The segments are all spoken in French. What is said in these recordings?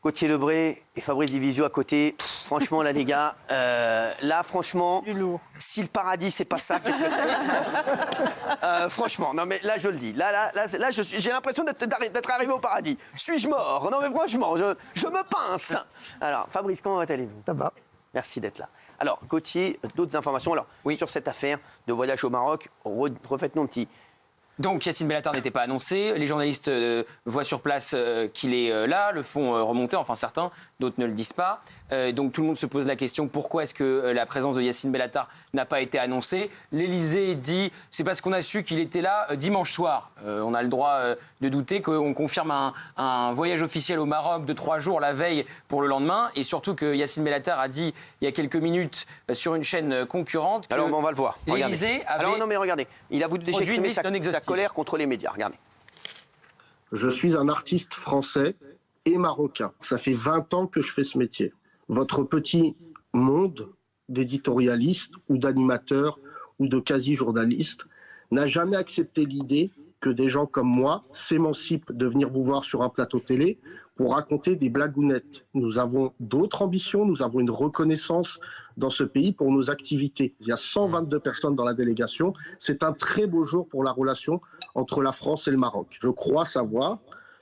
Gauthier Lebray et Fabrice Divisio à côté. Franchement, là, les gars, là, franchement, si le paradis, c'est pas ça, qu'est-ce que c'est franchement, non, mais là, je le dis. Là, j'ai l'impression d'être arrivé au paradis. Suis-je mort? Non, mais franchement, je me pince. Alors, Fabrice, comment allez-vous? Ça va. Merci d'être là. Alors, Gauthier, d'autres informations alors, sur cette affaire de voyage au Maroc. Refaites-nous un petit... Donc Yacine Bellatar n'était pas annoncé, les journalistes voient sur place qu'il est là, le font remonter, enfin certains, d'autres ne le disent pas. Donc tout le monde se pose la question, pourquoi est-ce que la présence de Yacine Bellatar n'a pas été annoncée? L'Élysée dit, c'est parce qu'on a su qu'il était là dimanche soir. On a le droit de douter qu'on confirme un voyage officiel au Maroc de 3 jours la veille pour le lendemain, et surtout que Yacine Bellatar a dit il y a quelques minutes sur une chaîne concurrente que alors on va le voir. l'Élysée avait alors non mais regardez, il a voulu déjà exprimer sa colère contre les médias. Regardez. Je suis un artiste français et marocain. Ça fait 20 ans que je fais ce métier. Votre petit monde d'éditorialistes ou d'animateurs ou de quasi-journalistes n'a jamais accepté l'idée que des gens comme moi s'émancipent de venir vous voir sur un plateau télé pour raconter des blagounettes. Nous avons d'autres ambitions, nous avons une reconnaissance dans ce pays pour nos activités. Il y a 122 personnes dans la délégation. C'est un très beau jour pour la relation entre la France et le Maroc. Je crois savoir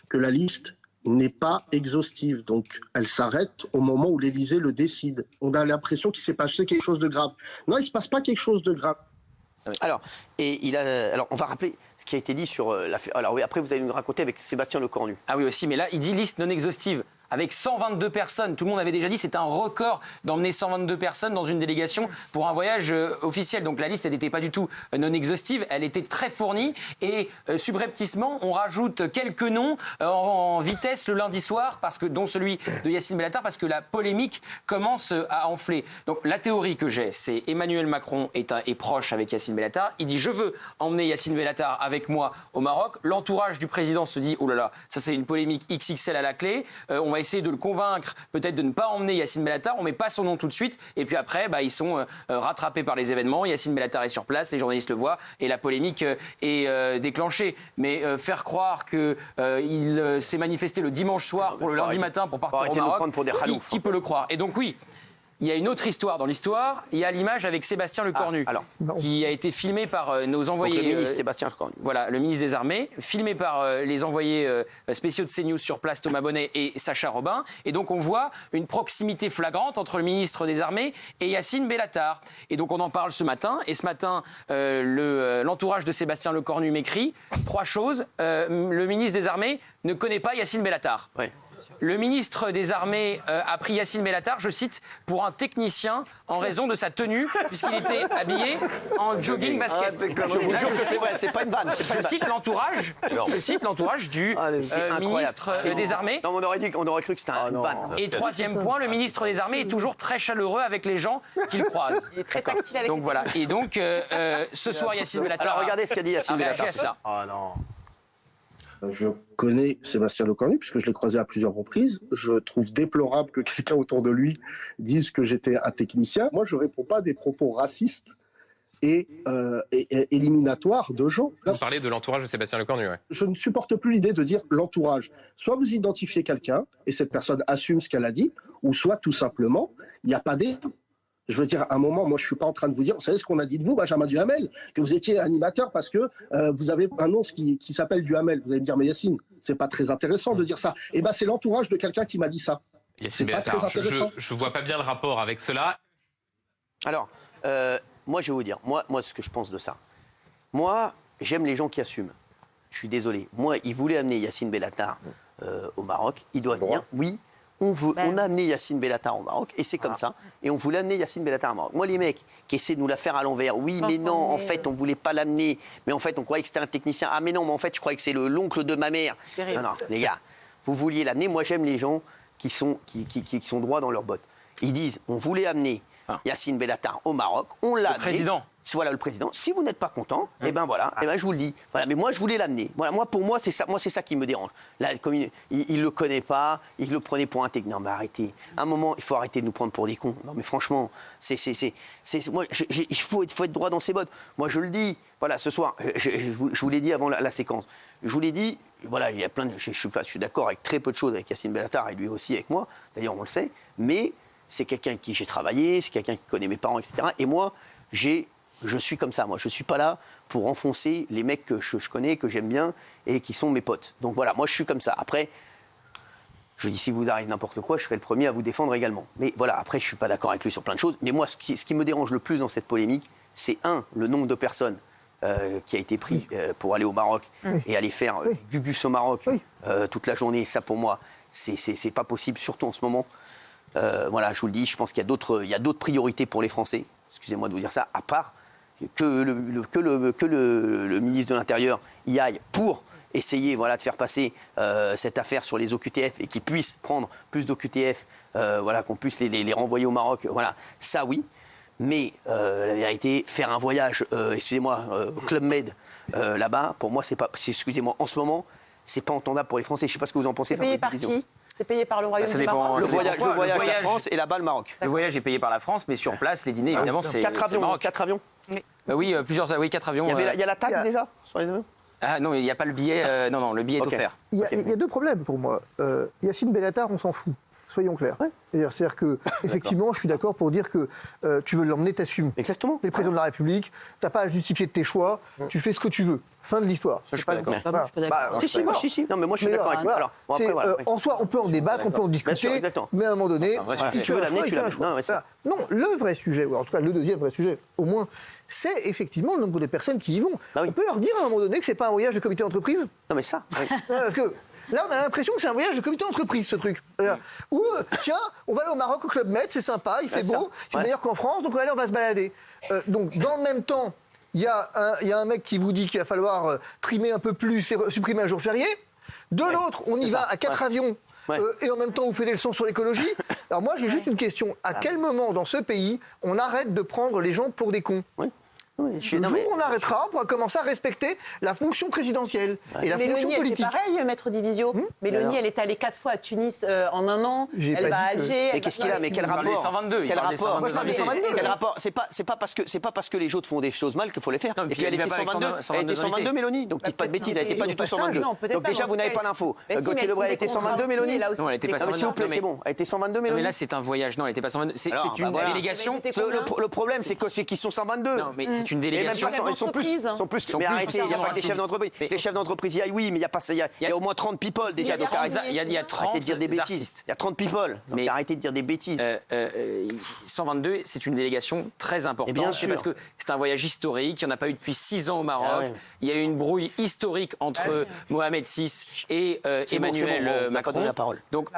que la liste n'est pas exhaustive, donc elle s'arrête au moment où l'Élysée le décide. On a l'impression qu'il s'est passé quelque chose de grave. Non, il ne se passe pas quelque chose de grave. Alors, alors on va rappeler ce qui a été dit sur l'affaire. Alors oui, après vous allez nous raconter avec Sébastien Lecornu. Ah oui aussi, mais là il dit liste non exhaustive. Avec 122 personnes, tout le monde avait déjà dit c'est un record d'emmener 122 personnes dans une délégation pour un voyage officiel. Donc la liste, elle n'était pas du tout non exhaustive, elle était très fournie. Et subrepticement, on rajoute quelques noms en vitesse le lundi soir, dont celui de Yacine Bellatar, parce que la polémique commence à enfler. Donc la théorie que j'ai, c'est Emmanuel Macron est proche avec Yacine Bellatar. Il dit je veux emmener Yacine Bellatar avec moi au Maroc. L'entourage du président se dit oh là là, ça c'est une polémique XXL à la clé. On va essayer de le convaincre peut-être de ne pas emmener Yacine Bellatar, on met pas son nom tout de suite et puis après ils sont rattrapés par les événements, Yacine Bellatar est sur place, les journalistes le voient et la polémique est déclenchée. Mais faire croire qu'il s'est manifesté le dimanche soir pour le lundi matin pour partir au Maroc, pour des qui peut le croire? Et donc oui, il y a une autre histoire dans l'histoire. Il y a l'image avec Sébastien Lecornu, qui a été filmé par nos envoyés. Donc le ministre Sébastien Lecornu. Voilà, le ministre des Armées, filmé par les envoyés spéciaux de CNews sur place, Thomas Bonnet et Sacha Robin. Et donc on voit une proximité flagrante entre le ministre des Armées et Yacine Bellatar. Et donc on en parle ce matin. Et ce matin, l'entourage de Sébastien Lecornu m'écrit 3 choses. Le ministre des Armées ne connaît pas Yacine Bellatar. Oui. Le ministre des Armées a pris Yacine Bellatar, je cite, pour un technicien en raison de sa tenue, puisqu'il était habillé en jogging basket. Je vous jure que c'est vrai, c'est pas une vanne. Je cite l'entourage du ministre des Armées. Non, on aurait cru que c'était une vanne. Et 3e point, le ministre des Armées est toujours très chaleureux avec les gens qu'il croise. Il est très tactile avec donc voilà. Et donc ce soir, Yacine Bellatar. Alors regardez ce qu'a dit Yacine Bellatar. Ah non. Je connais Sébastien Lecornu puisque je l'ai croisé à plusieurs reprises. Je trouve déplorable que quelqu'un autour de lui dise que j'étais un technicien. Moi, je ne réponds pas à des propos racistes et éliminatoires de gens. Vous parlez de l'entourage de Sébastien Lecornu, ouais. Je ne supporte plus l'idée de dire l'entourage. Soit vous identifiez quelqu'un et cette personne assume ce qu'elle a dit, ou soit tout simplement, il n'y a pas d'état. Je veux dire, à un moment, moi, je ne suis pas en train de vous dire, vous savez ce qu'on a dit de vous, Benjamin Duhamel, que vous étiez animateur parce que vous avez un nom qui s'appelle Duhamel. Vous allez me dire, mais Yacine, c'est pas très intéressant de dire ça. Eh bien, c'est l'entourage de quelqu'un qui m'a dit ça. Yacine Bellatar, je vois pas bien le rapport avec cela. Alors, moi, je vais vous dire, moi, ce que je pense de ça. Moi, j'aime les gens qui assument. Je suis désolé. Moi, il voulait amener Yacine Bellatar au Maroc. Il doit venir, oui. On a amené Yacine Bellatar au Maroc, et c'est comme ça. Et on voulait amener Yacine Bellatar au Maroc. Moi, les mecs qui essaient de nous la faire à l'envers, oui, mais non, en fait, on ne voulait pas l'amener. Mais en fait, on croyait que c'était un technicien. Ah, mais non, mais en fait, je croyais que c'est l'oncle de ma mère. Non, non, les gars, vous vouliez l'amener. Moi, j'aime les gens qui sont droits dans leurs bottes. Ils disent, on voulait amener Yacine Bellatar au Maroc. On l'a amené. Président. Voilà le président. Si vous n'êtes pas content, eh ben voilà, eh ben je vous le dis. Voilà, mais moi je voulais l'amener. Voilà, pour moi c'est ça qui me dérange. Là, comme il le connaît pas, il le prenait pour un technicien. Non mais arrêtez. À un moment, il faut arrêter de nous prendre pour des cons. Non mais franchement, moi il faut être droit dans ses bottes. Moi je le dis. Voilà, ce soir, je vous l'ai dit avant la séquence. Je vous l'ai dit. Voilà, il y a plein de. Je suis d'accord avec très peu de choses avec Yacine Bellatar et lui aussi avec moi. D'ailleurs, on le sait. Mais c'est quelqu'un avec qui j'ai travaillé, c'est quelqu'un qui connaît mes parents, etc. Et moi, je suis comme ça, moi. Je ne suis pas là pour enfoncer les mecs que je connais, que j'aime bien et qui sont mes potes. Donc voilà, moi je suis comme ça. Après, je dis, si vous arrive n'importe quoi, je serai le premier à vous défendre également. Mais voilà, après, je ne suis pas d'accord avec lui sur plein de choses. Mais moi, ce qui me dérange le plus dans cette polémique, c'est le nombre de personnes qui a été pris pour aller au Maroc et aller faire gugus au Maroc toute la journée. Ça, pour moi, c'est pas possible, surtout en ce moment. Voilà, je vous le dis, je pense qu'il y a d'autres priorités pour les Français. Excusez-moi de vous dire ça, à part que le ministre de l'Intérieur y aille pour essayer de faire passer cette affaire sur les OQTF et qu'il puisse prendre plus d'OQTF, qu'on puisse les renvoyer au Maroc. Voilà, ça oui. Mais la vérité, faire un voyage, excusez-moi, au Club Med là-bas, pour moi, excusez-moi, en ce moment, c'est pas entendable pour les Français. Je ne sais pas ce que vous en pensez. C'est payé par qui ? C'est payé par le Royaume du Maroc. Le voyage la France et là-bas le Maroc. Le voyage est payé par la France, mais sur place, les dîners, évidemment, c'est le Maroc. 4 avions. Oui, 4 avions. Il y a la taxe déjà sur les avions. Ah non, il n'y a pas le billet. Non, le billet est offert. Il y a deux problèmes pour moi. Yacine Bellatar, on s'en fout. Soyons clairs. C'est-à-dire que, effectivement, je suis d'accord pour dire que tu veux l'emmener, t'assumes. Exactement. Tu es le président de la République, tu n'as pas à justifier de tes choix, tu fais ce que tu veux. Fin de l'histoire. Je suis pas d'accord. Si. Non, mais moi, je suis d'accord avec toi. Alors, en soi, on peut en débattre, on peut en discuter, mais à un moment donné, si tu veux l'amener, tu l'amènes. Non, le vrai sujet, ou en tout cas le deuxième vrai sujet, au moins, c'est effectivement le nombre de personnes qui y vont. On peut leur dire à un moment donné que c'est pas un voyage de comité d'entreprise. Non, mais ça. Parce que là, on a l'impression que c'est un voyage de comité d'entreprise, ce truc. Ou, tiens, on va aller au Maroc au Club Med, c'est sympa, il fait beau, il fait meilleur qu'en France, donc on va se balader. Donc, dans le même temps, il y a un mec qui vous dit qu'il va falloir trimer un peu plus et supprimer un jour férié. De l'autre, on y va à 4 avions. Et en même temps, vous faites des leçons sur l'écologie. Alors moi, j'ai juste une question. À quel moment, dans ce pays, on arrête de prendre les gens pour des cons ? Le jour où on arrêtera, on pourra commencer à respecter la fonction présidentielle et la fonction politique. C'est pareil, Maître Divisio. Mélanie, elle est allée 4 fois à Tunis en un an. Elle va à Alger. Mais qu'est-ce qu'il a ? Mais quel rapport ? Quel rapport ? C'est pas parce que les autres font des choses mal qu'il faut les faire. Et puis elle était 122, Mélanie. Donc dites pas de bêtises, elle n'était pas du tout 122. Donc déjà, vous n'avez pas l'info. Gauthier Lebret, elle était 122, Mélanie ? Non, elle n'était pas 122. S'il vous plaît, c'est bon. Elle était 122, Mélanie ? Mais là, c'est un voyage. Non, elle n'était pas 122. C'est une délégation. Le problème, c'est qu'ils sont 122. Non, mais c'est une délégation. Ils sont plus. Mais arrêtez, il n'y a pas que les chefs d'entreprise. Les chefs d'entreprise y aillent, oui, mais il y a au moins 30 people déjà. Donc arrêtez de dire des bêtises. Il y a 30 people. Donc arrêtez de dire des bêtises. 122, c'est une délégation très importante. Bien sûr. Parce que c'est un voyage historique. Il n'y en a pas eu depuis 6 ans au Maroc. Il y a eu une brouille historique entre Mohamed VI et Emmanuel Macron. Donc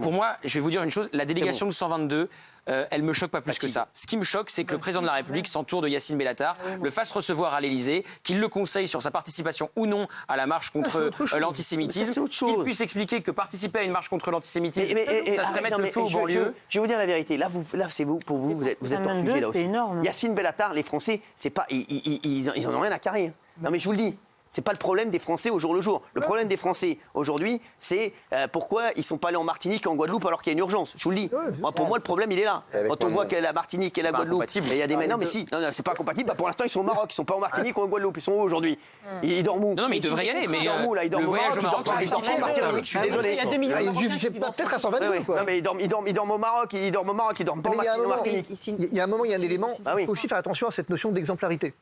pour moi, je vais vous dire une chose. La délégation de 122, elle me choque pas plus que ça. Ce qui me choque, c'est que le président de la République s'entoure de Yacine Bellatar, le fasse recevoir à l'Élysée, qu'il le conseille sur sa participation ou non à la marche contre l'antisémitisme, qu'il puisse expliquer que participer à une marche contre l'antisémitisme, ça serait mettre le feu aux banlieues. Je vais vous dire la vérité. Là, c'est vous, pour vous, vous êtes tortugé là aussi. Yacine Bellatar, les Français, c'est pas, ils en ont rien à carrer. Non, mais je vous le dis. C'est pas le problème des Français au jour le jour. Le problème des Français aujourd'hui, c'est pourquoi ils sont pas allés en Martinique et en Guadeloupe alors qu'il y a une urgence. Je vous le dis. Pour moi, le problème, il est là. Quand on voit que la Martinique et la Guadeloupe, il y a des non, mais si, non, c'est pas compatible. Pour l'instant, ils sont au Maroc, ils sont pas en Martinique ou en Guadeloupe. Ils sont où aujourd'hui ? Ils dorment où ? Non, mais ils devraient y aller. Mais ils dorment où là ? Ils dorment au Maroc. Ils dorment en Martinique. Je suis désolé. Il y a 2 millions de peut-être à 122. Non, mais ils dorment au Maroc. Ils dorment pas en Martinique. Il y a un moment, il y a un élément. Il faut aussi faire attention à cette notion d'exemplarité.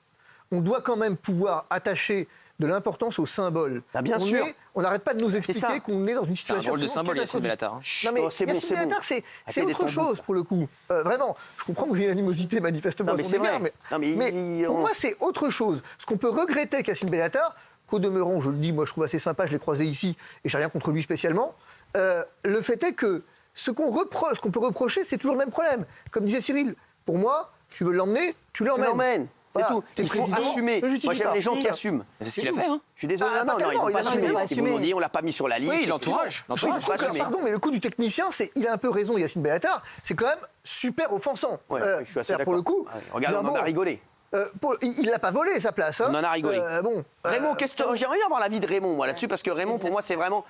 On doit quand même pouvoir attacher de l'importance au symbole. Bien sûr. On n'arrive pas de nous expliquer qu'on est dans une situation... C'est un rôle de symbole, Yacine Bellatar. Non mais Yacine Bellatar, c'est autre chose pour le coup. Vraiment, je comprends que vous ayez une animosité manifestement. Mais c'est vrai. Mais pour moi, c'est autre chose. Ce qu'on peut regretter avec Yacine Bellatar, qu'au demeurant, je le dis, moi je trouve assez sympa, je l'ai croisé ici, et j'ai rien contre lui spécialement, le fait est que ce qu'on peut reprocher, c'est toujours le même problème. Comme disait Cyril, pour moi, tu veux l'emmener, tu l'emmènes. C'est tout. Il faut assumer. Moi, j'aime les gens qui assument. C'est ce qu'il a fait. Je suis désolé. Non, ils n'ont pas assumé. On l'a pas mis sur la liste. Oui, l'entourage. Pardon, mais le coup du technicien, il a un peu raison, Yacine Bellatar. C'est quand même super offensant. Je suis assez d'accord. Pour le coup. Regarde, on en a rigolé. Il l'a pas volé sa place. Hein. On en a rigolé. Bon. Raymond, j'aimerais bien avoir l'avis de Raymond moi là-dessus parce que Raymond pour moi c'est vraiment,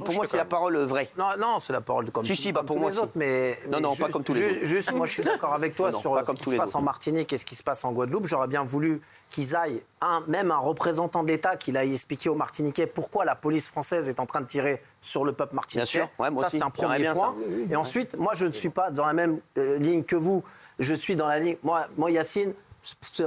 pour moi c'est la parole vraie. Non, c'est la parole comme Bah pour tous moi les autres, mais non, pas comme tous les autres. Juste, moi je suis d'accord avec toi Non, sur pas ce comme qui tous se les passe autres. en Martinique et ce qui se passe en Guadeloupe. J'aurais bien voulu qu'ils aillent, même un représentant de l'État qui aille expliquer aux Martiniquais pourquoi la police française est en train de tirer sur le peuple martiniquais. Bien sûr, ouais, moi ça aussi, c'est un j'aimerais premier bien point. ça. Et ensuite, moi je ne suis pas dans la même ligne que vous. Je suis dans la ligne. Moi Yacine,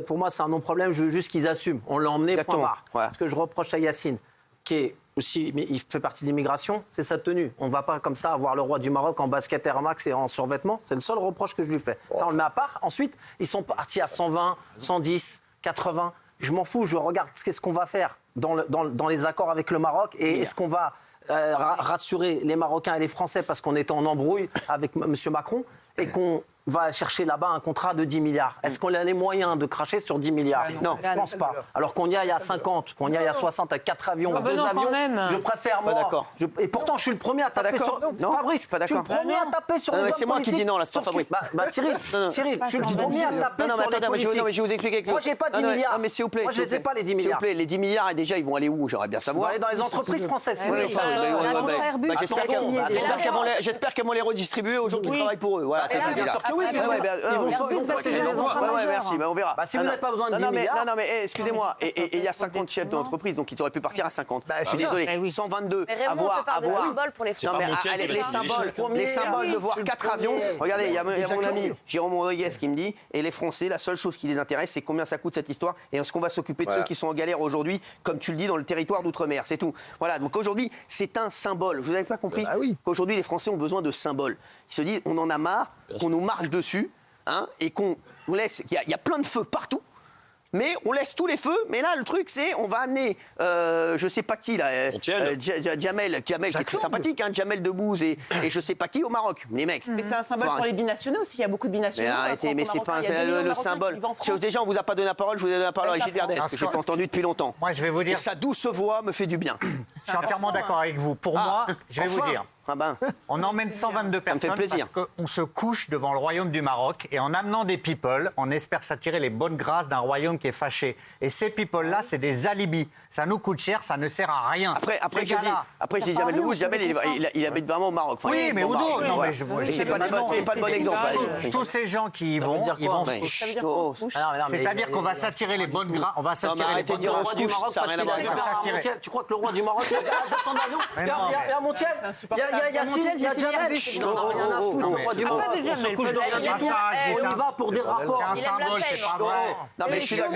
pour moi c'est un non-problème. Je veux juste qu'ils assument. On l'a emmené, point barre. Ouais. Ce que je reproche à Yacine, qui est aussi, il fait partie de l'immigration, c'est sa tenue. On ne va pas comme ça avoir le roi du Maroc en basket Air Max et en survêtement. C'est le seul reproche que je lui fais. Ça, on le met à part. Ensuite, ils sont partis à 120, 110, 80. Je m'en fous, je regarde qu'est-ce qu'on va faire dans les accords avec le Maroc et est-ce qu'on va rassurer les Marocains et les Français parce qu'on était en embrouille avec M. Macron et qu'on va chercher là-bas un contrat de 10 milliards. Est-ce qu'on a les moyens de cracher sur 10 milliards? Non, je ne pense pas. Alors qu'on y aille à 50, qu'on y aille à 60 avec 4 avions, 2 avions, je préfère moi. D'accord. Et pourtant, je suis le premier à taper sur... Fabrice, pas je suis le d'accord. premier à taper sur les hommes c'est moi qui dis non, là, c'est pas Fabrice. Cyril, je suis le premier à taper sur les politiques. Non, mais je vais vous expliquer quelque chose. Moi, j'ai pas 10 milliards. Non, mais s'il vous plaît. Moi, je les ai pas, les 10 milliards. S'il vous plaît, les 10 milliards, et déjà, ils vont aller où? J'aimerais bien On savoir. va aller dans les entreprises françaises. Oui, Cyril. J'espère qu'elles vont les redistribuer aux gens qui travaillent pour eux. Voilà, c'est tout. Bien sûr que oui. Merci, on verra. Si vous n'avez pas besoin de 10 milliards... Non, mais excusez-moi, et il y a 50 chefs d'entreprise, donc ils auraient pu partir à 50. Je suis désolé, 122, avoir... Non, mais les symboles de voir 4 avions. Regardez, il y a mon ami Jérôme Rodriguez qui me dit, et les Français, la seule chose qui les intéresse, c'est combien ça coûte cette histoire, et est-ce qu'on va s'occuper de ceux qui sont en galère aujourd'hui, comme tu le dis, dans le territoire d'outre-mer, c'est tout. Voilà, donc aujourd'hui, c'est un symbole. Vous n'avez pas compris qu'aujourd'hui, les Français ont besoin de symboles. Ils se disent, on en a marre, qu'on nous marche dessus, hein, et qu'on laisse... Il y a plein de feux partout. Mais on laisse tous les feux. Mais là, le truc, c'est on va amener, je sais pas qui, là, Jamel, qui est très sympathique, hein, Jamel Debbouze et je sais pas qui au Maroc, les mecs. Mais c'est un symbole pour les binationaux aussi. Il y a beaucoup de binationaux. Mais arrêtez, mais c'est pas le symbole. Déjà, on vous a pas donné la parole. Je vous ai donné la parole à Gilles Verdès, que j'ai pas entendu depuis longtemps. Moi, je vais vous dire. Et sa douce voix me fait du bien. Je suis entièrement d'accord avec vous. Pour moi, je vais vous dire. On emmène 122 personnes parce qu'on se couche devant le royaume du Maroc et en amenant des people, on espère s'attirer les bonnes grâces d'un royaume qui est fâché. Et ces people-là, c'est des alibis. Ça nous coûte cher, ça ne sert à rien. Après je dis Jamel Debbouze, Jamel, il habite vraiment au Maroc. Enfin, oui, mais où d'autre? Non, mais c'est pas le bon exemple. Tous ces gens qui y vont, ils vont. C'est-à-dire qu'on va s'attirer les bonnes grâces. On va s'attirer les bonnes grâces. Tu crois que le roi du Maroc, il y a Montiel, il y a Yacine, il y a Jamel. On n'a rien à foutre, le roi du Maroc. On se couche dans un lit. On y va pour des rapports. C'est un symbole, c'est pas vrai. Non, mais je suis d'accord.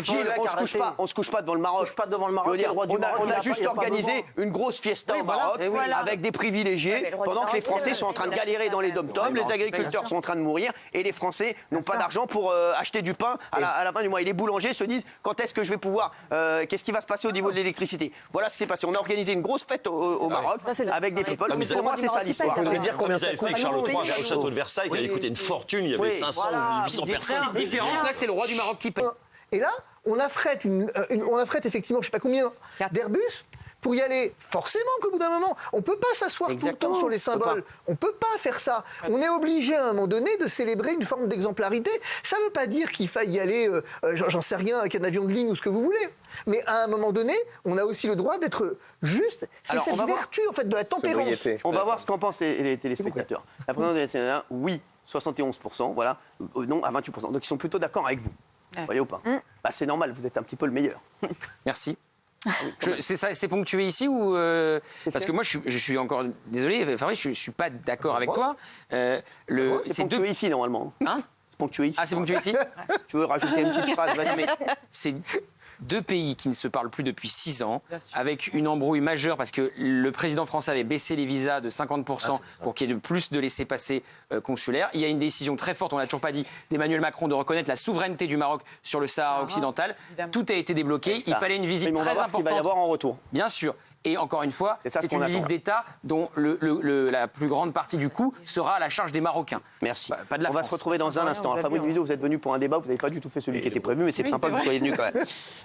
Gilles, on se couche pas devant le Maroc. Je veux dire, on a juste organisé une grosse fiesta au Maroc avec des privilégiés pendant que les Français sont en train de galérer dans les dom-toms, les agriculteurs sont en train de mourir et les Français n'ont pas d'argent pour acheter du pain à la fin du mois. Et les boulangers se disent quand est-ce que je vais pouvoir, qu'est-ce qui va se passer au niveau de l'électricité. Voilà ce qui s'est passé. On a organisé une grosse fête au Maroc avec des people. Pour moi, c'est ça l'histoire. Vous pouvez dire combien ça coûte Charles III au château de Versailles, qui avait coûté une fortune, il y avait 500 ou 800 personnes. Cette différence, là, c'est le roi du Maroc qui paye. Et là, on affrète effectivement, je ne sais pas combien, d'Airbus pour y aller. Forcément qu'au bout d'un moment, on ne peut pas s'asseoir tout le temps sur les symboles. On ne peut pas faire ça. On est obligé à un moment donné de célébrer une forme d'exemplarité. Ça ne veut pas dire qu'il faille y aller, j'en sais rien, avec un avion de ligne ou ce que vous voulez. Mais à un moment donné, on a aussi le droit d'être juste. C'est cette vertu en fait, de la tempérance. On va voir ce qu'en pensent les téléspectateurs. La présidente de la Sénat, oui, 71%, voilà. Non, à 28%. Donc ils sont plutôt d'accord avec vous. Vous voyez ou pas? C'est normal, vous êtes un petit peu le meilleur. Merci. C'est ponctué ici ou parce que moi je suis encore désolé, Fabrice, je suis pas d'accord avec toi. C'est ponctué ici normalement. Hein? C'est ponctué ici. Ah, c'est ponctué ici. Tu veux rajouter une petite phrase? Mais c'est deux pays qui ne se parlent plus depuis 6 ans, avec une embrouille majeure parce que le président français avait baissé les visas de 50% pour qu'il y ait plus de laissez-passer consulaires. Il y a une décision très forte, on l'a toujours pas dit, d'Emmanuel Macron de reconnaître la souveraineté du Maroc sur le Sahara occidental. Tout a été débloqué. Il fallait une visite très importante. Ce qu'il va y avoir en retour. Bien sûr. Et encore une fois, c'est une visite d'État dont la plus grande partie du coût sera à la charge des Marocains. Merci. Pas de la on France. va se retrouver dans un instant. Fabrice Vidot, vous êtes venu pour un débat, vous n'avez pas du tout fait celui qui était prévu, mais c'est sympa que vous soyez venu quand même.